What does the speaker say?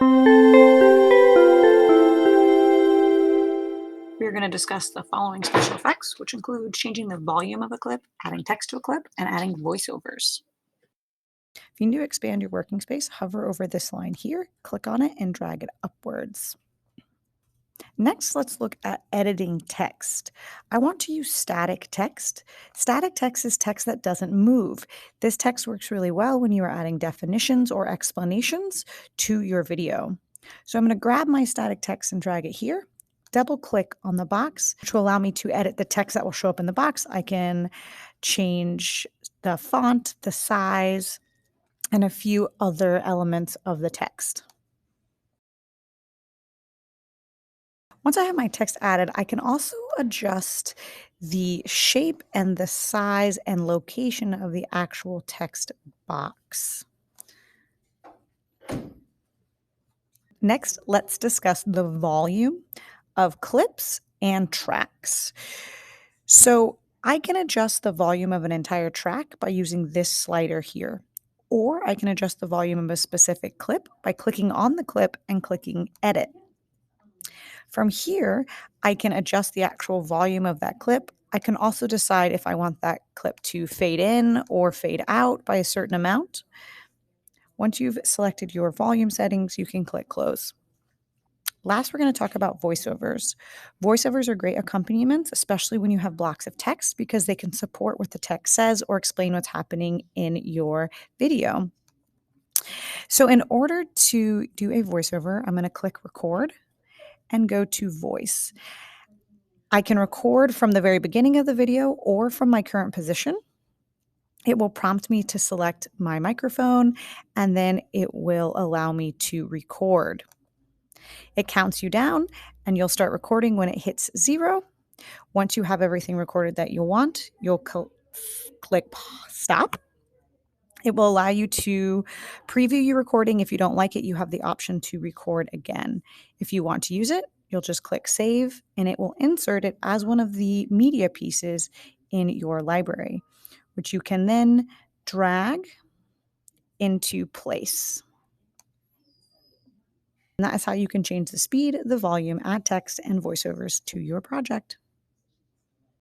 We're going to discuss the following special effects, which include changing the volume of a clip, adding text to a clip, and adding voiceovers. If you need to expand your working space, hover over this line here, click on it, and drag it upwards. Next, let's look at editing text. I want to use static text. Static text is text that doesn't move. This text works really well when you are adding definitions or explanations to your video. So I'm going to grab my static text and drag it here. Double click on the box, which will allow me to edit the text that will show up in the box. I can change the font, the size, and a few other elements of the text. Once I have my text added, I can also adjust the shape and the size and location of the actual text box. Next, let's discuss the volume of clips and tracks. So I can adjust the volume of an entire track by using this slider here, or I can adjust the volume of a specific clip by clicking on the clip and clicking Edit. From here, I can adjust the actual volume of that clip. I can also decide if I want that clip to fade in or fade out by a certain amount. Once you've selected your volume settings, you can click Close. Last, we're going to talk about voiceovers. Voiceovers are great accompaniments, especially when you have blocks of text, because they can support what the text says or explain what's happening in your video. So in order to do a voiceover, I'm going to click Record and go to Voice. I can record from the very beginning of the video or from my current position. It will prompt me to select my microphone, and then it will allow me to record. It counts you down, and you'll start recording when it hits 0. Once you have everything recorded that you want, you'll click Stop. It will allow you to preview your recording. If you don't like it, you have the option to record again. If you want to use it, you'll just click Save, and it will insert it as one of the media pieces in your library, which you can then drag into place. And that is how you can change the speed, the volume, add text, and voiceovers to your project.